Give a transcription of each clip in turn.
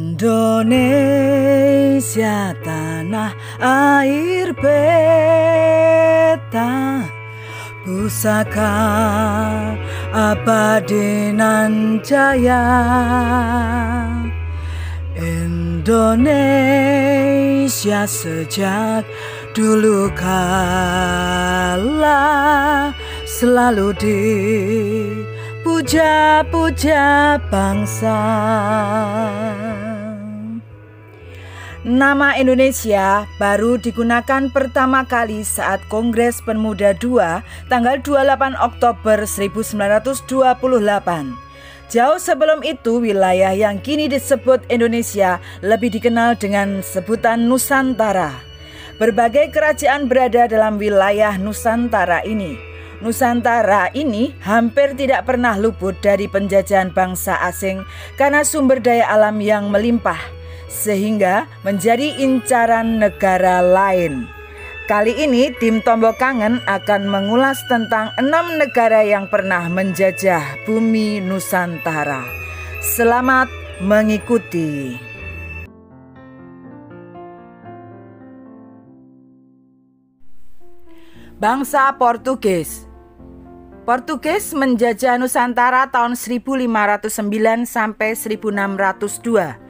Indonesia tanah air beta, pusaka abadi nan jaya. Indonesia sejak dulu kala selalu dipuja-puja bangsa. Nama Indonesia baru digunakan pertama kali saat Kongres Pemuda II tanggal 28 Oktober 1928. Jauh sebelum itu, wilayah yang kini disebut Indonesia lebih dikenal dengan sebutan Nusantara. Berbagai kerajaan berada dalam wilayah Nusantara ini. Nusantara ini hampir tidak pernah luput dari penjajahan bangsa asing karena sumber daya alam yang melimpah, sehingga menjadi incaran negara lain. Kali ini tim Tombok Kangen akan mengulas tentang 6 negara yang pernah menjajah bumi Nusantara. Selamat mengikuti. Bangsa Portugis. Portugis menjajah Nusantara tahun 1509 sampai 1602.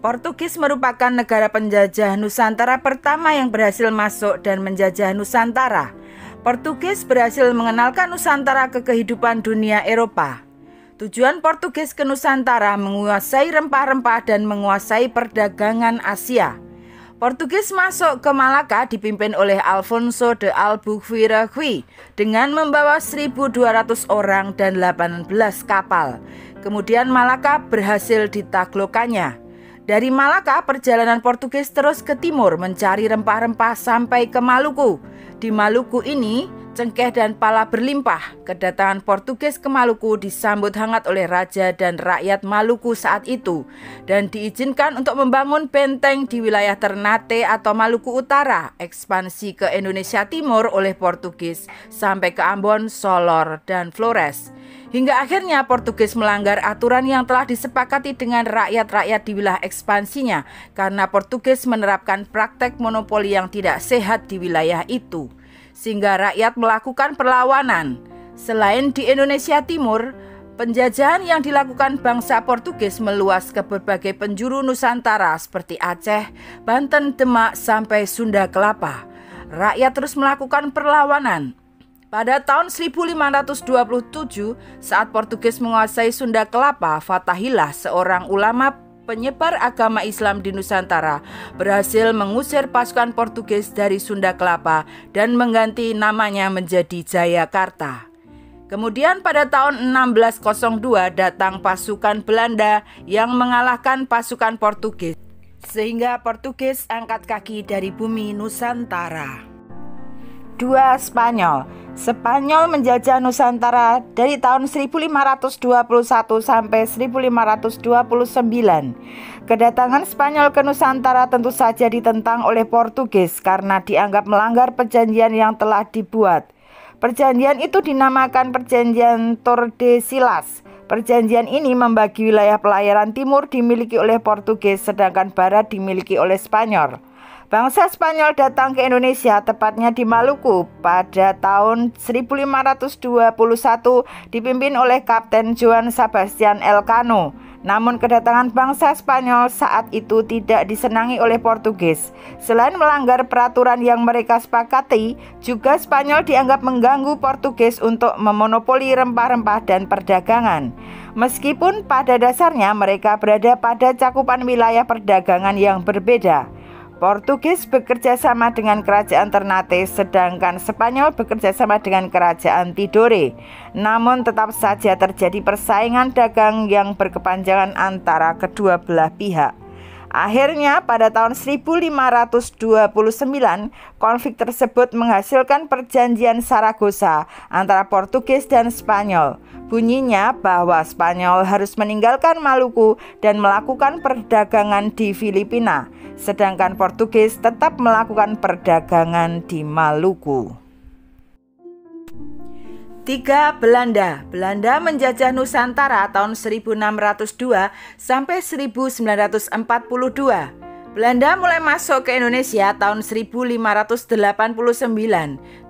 Portugis merupakan negara penjajah Nusantara pertama yang berhasil masuk dan menjajah Nusantara. Portugis berhasil mengenalkan Nusantara ke kehidupan dunia Eropa. Tujuan Portugis ke Nusantara menguasai rempah-rempah dan menguasai perdagangan Asia. Portugis masuk ke Malaka dipimpin oleh Alfonso de Albuquerque dengan membawa 1.200 orang dan 18 kapal. Kemudian Malaka berhasil ditaklukkannya. Dari Malaka, perjalanan Portugis terus ke timur mencari rempah-rempah sampai ke Maluku. Di Maluku ini, cengkeh dan pala berlimpah. Kedatangan Portugis ke Maluku disambut hangat oleh raja dan rakyat Maluku saat itu dan diizinkan untuk membangun benteng di wilayah Ternate atau Maluku Utara. Ekspansi ke Indonesia Timur oleh Portugis sampai ke Ambon, Solor, dan Flores. Hingga akhirnya Portugis melanggar aturan yang telah disepakati dengan rakyat-rakyat di wilayah ekspansinya karena Portugis menerapkan praktek monopoli yang tidak sehat di wilayah itu, sehingga rakyat melakukan perlawanan. Selain di Indonesia Timur, penjajahan yang dilakukan bangsa Portugis meluas ke berbagai penjuru Nusantara seperti Aceh, Banten, Demak, sampai Sunda Kelapa. Rakyat terus melakukan perlawanan. Pada tahun 1527, saat Portugis menguasai Sunda Kelapa, Fatahillah, seorang ulama penyebar agama Islam di Nusantara, berhasil mengusir pasukan Portugis dari Sunda Kelapa dan mengganti namanya menjadi Jayakarta. Kemudian pada tahun 1602 datang pasukan Belanda yang mengalahkan pasukan Portugis, sehingga Portugis angkat kaki dari bumi Nusantara. 2. Spanyol. Spanyol menjajah Nusantara dari tahun 1521 sampai 1529. Kedatangan Spanyol ke Nusantara tentu saja ditentang oleh Portugis karena dianggap melanggar perjanjian yang telah dibuat. Perjanjian itu dinamakan Perjanjian Tordesillas. Perjanjian ini membagi wilayah pelayaran timur dimiliki oleh Portugis sedangkan barat dimiliki oleh Spanyol. Bangsa Spanyol datang ke Indonesia, tepatnya di Maluku, pada tahun 1521 dipimpin oleh Kapten Juan Sebastian Elcano. Namun kedatangan bangsa Spanyol saat itu tidak disenangi oleh Portugis. Selain melanggar peraturan yang mereka sepakati, juga Spanyol dianggap mengganggu Portugis untuk memonopoli rempah-rempah dan perdagangan. Meskipun pada dasarnya mereka berada pada cakupan wilayah perdagangan yang berbeda. Portugis bekerja sama dengan kerajaan Ternate, sedangkan Spanyol bekerja sama dengan kerajaan Tidore. Namun tetap saja terjadi persaingan dagang yang berkepanjangan antara kedua belah pihak. Akhirnya pada tahun 1529, konflik tersebut menghasilkan perjanjian Saragossa antara Portugis dan Spanyol. Bunyinya bahwa Spanyol harus meninggalkan Maluku dan melakukan perdagangan di Filipina, sedangkan Portugis tetap melakukan perdagangan di Maluku. 3. Belanda. Belanda menjajah Nusantara tahun 1602 sampai 1942. Belanda mulai masuk ke Indonesia tahun 1589,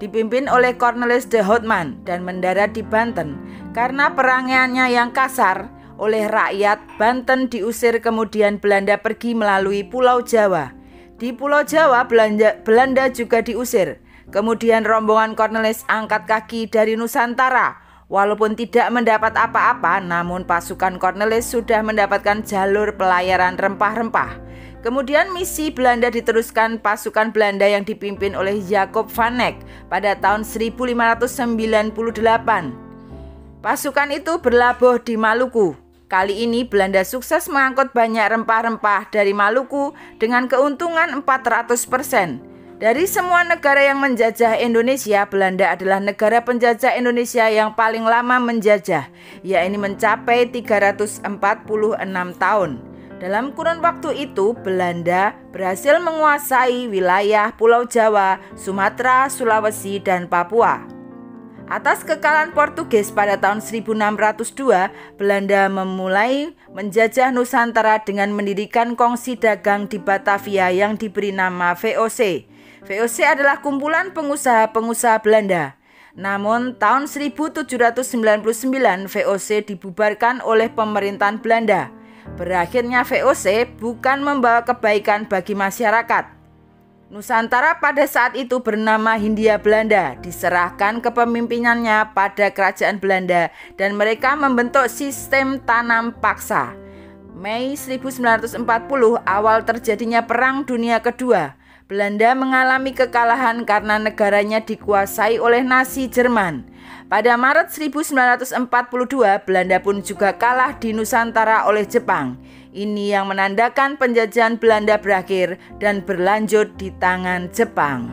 dipimpin oleh Cornelis de Houtman dan mendarat di Banten. Karena perangannya yang kasar oleh rakyat, Banten diusir, kemudian Belanda pergi melalui Pulau Jawa. Di Pulau Jawa, Belanda juga diusir. Kemudian rombongan Cornelis angkat kaki dari Nusantara. Walaupun tidak mendapat apa-apa, namun pasukan Cornelis sudah mendapatkan jalur pelayaran rempah-rempah. Kemudian misi Belanda diteruskan pasukan Belanda yang dipimpin oleh Jacob van Eyck pada tahun 1598. Pasukan itu berlabuh di Maluku. Kali ini Belanda sukses mengangkut banyak rempah-rempah dari Maluku dengan keuntungan 400%. Dari semua negara yang menjajah Indonesia, Belanda adalah negara penjajah Indonesia yang paling lama menjajah, yakni mencapai 346 tahun. Dalam kurun waktu itu, Belanda berhasil menguasai wilayah Pulau Jawa, Sumatera, Sulawesi, dan Papua. Atas kekalahan Portugis pada tahun 1602, Belanda memulai menjajah Nusantara dengan mendirikan kongsi dagang di Batavia yang diberi nama VOC. VOC adalah kumpulan pengusaha-pengusaha Belanda. Namun tahun 1799 VOC dibubarkan oleh pemerintahan Belanda. Berakhirnya VOC bukan membawa kebaikan bagi masyarakat. Nusantara pada saat itu bernama Hindia Belanda, diserahkan kepemimpinannya pada kerajaan Belanda dan mereka membentuk sistem tanam paksa. Mei 1940 awal terjadinya Perang Dunia Kedua. Belanda mengalami kekalahan karena negaranya dikuasai oleh Nazi Jerman. Pada Maret 1942, Belanda pun juga kalah di Nusantara oleh Jepang. Ini yang menandakan penjajahan Belanda berakhir dan berlanjut di tangan Jepang.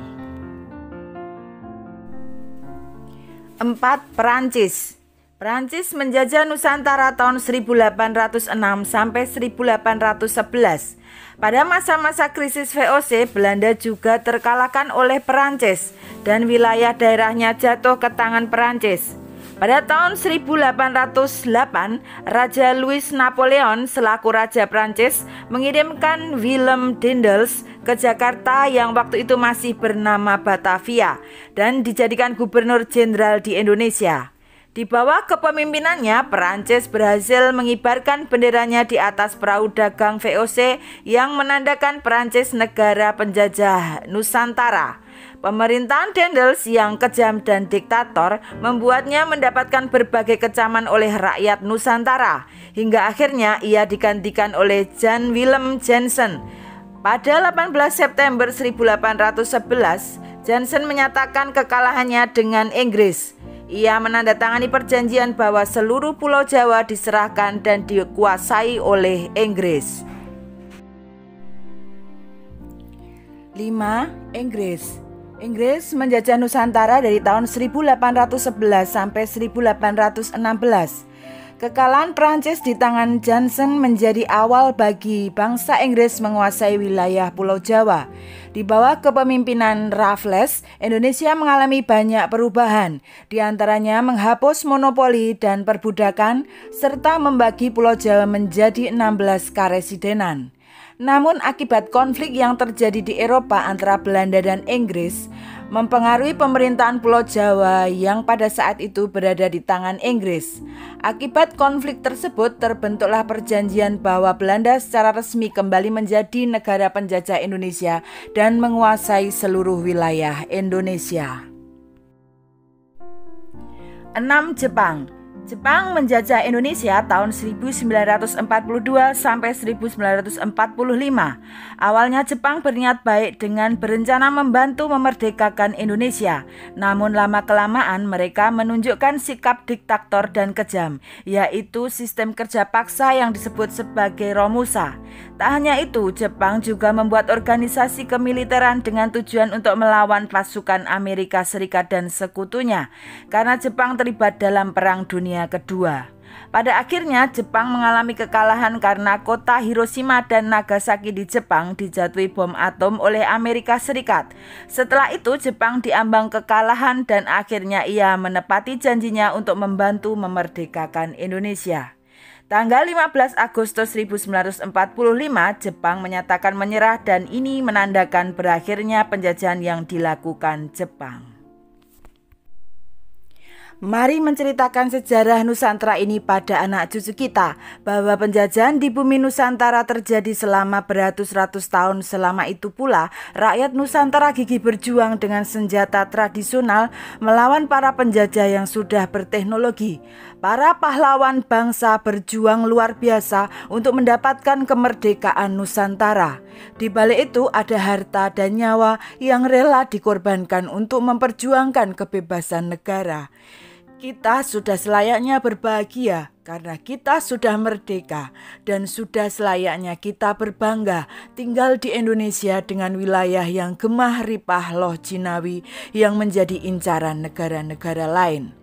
4. Perancis. Perancis menjajah Nusantara tahun 1806 sampai 1811. Pada masa-masa krisis VOC, Belanda juga terkalahkan oleh Perancis dan wilayah daerahnya jatuh ke tangan Perancis. Pada tahun 1808, Raja Louis Napoleon selaku Raja Perancis mengirimkan Willem Daendels ke Jakarta yang waktu itu masih bernama Batavia dan dijadikan gubernur jenderal di Indonesia. Di bawah kepemimpinannya, Perancis berhasil mengibarkan benderanya di atas perahu dagang VOC yang menandakan Perancis negara penjajah Nusantara. Pemerintahan Daendels yang kejam dan diktator membuatnya mendapatkan berbagai kecaman oleh rakyat Nusantara, hingga akhirnya ia digantikan oleh Jan Willem Jansen. Pada 18 September 1811, Jansen menyatakan kekalahannya dengan Inggris. Ia menandatangani perjanjian bahwa seluruh Pulau Jawa diserahkan dan dikuasai oleh Inggris. 5. Inggris. Inggris menjajah Nusantara dari tahun 1811 sampai 1816. Kekalahan Prancis di tangan Jansen menjadi awal bagi bangsa Inggris menguasai wilayah Pulau Jawa. Di bawah kepemimpinan Raffles, Indonesia mengalami banyak perubahan, di antaranya menghapus monopoli dan perbudakan, serta membagi Pulau Jawa menjadi 16 karesidenan. Namun akibat konflik yang terjadi di Eropa antara Belanda dan Inggris, mempengaruhi pemerintahan Pulau Jawa yang pada saat itu berada di tangan Inggris. Akibat konflik tersebut terbentuklah perjanjian bahwa Belanda secara resmi kembali menjadi negara penjajah Indonesia dan menguasai seluruh wilayah Indonesia. 6. Jepang. Jepang menjajah Indonesia tahun 1942 sampai 1945. Awalnya Jepang berniat baik dengan berencana membantu memerdekakan Indonesia. Namun lama-kelamaan mereka menunjukkan sikap diktator dan kejam, yaitu sistem kerja paksa yang disebut sebagai Romusa. Tak hanya itu, Jepang juga membuat organisasi kemiliteran dengan tujuan untuk melawan pasukan Amerika Serikat dan sekutunya, karena Jepang terlibat dalam Perang Dunia Kedua. Pada akhirnya Jepang mengalami kekalahan karena kota Hiroshima dan Nagasaki di Jepang dijatuhi bom atom oleh Amerika Serikat. Setelah itu Jepang diambang kekalahan dan akhirnya ia menepati janjinya untuk membantu memerdekakan Indonesia. Tanggal 15 Agustus 1945 Jepang menyatakan menyerah dan ini menandakan berakhirnya penjajahan yang dilakukan Jepang. Mari menceritakan sejarah Nusantara ini pada anak cucu kita, bahwa penjajahan di bumi Nusantara terjadi selama beratus-ratus tahun. Selama itu pula, rakyat Nusantara gigih berjuang dengan senjata tradisional melawan para penjajah yang sudah berteknologi. Para pahlawan bangsa berjuang luar biasa untuk mendapatkan kemerdekaan Nusantara. Di balik itu ada harta dan nyawa yang rela dikorbankan untuk memperjuangkan kebebasan negara. Kita sudah selayaknya berbahagia karena kita sudah merdeka dan sudah selayaknya kita berbangga tinggal di Indonesia dengan wilayah yang gemah ripah loh Jinawi yang menjadi incaran negara-negara lain.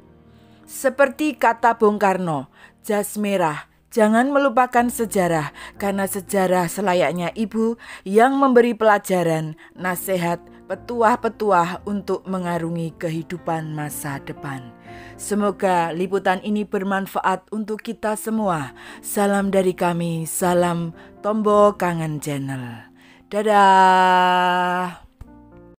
Seperti kata Bung Karno, jas merah, jangan melupakan sejarah karena sejarah selayaknya ibu yang memberi pelajaran, nasihat, petuah-petuah untuk mengarungi kehidupan masa depan. Semoga liputan ini bermanfaat untuk kita semua. Salam dari kami, salam Tombo Kangen Channel. Dadah.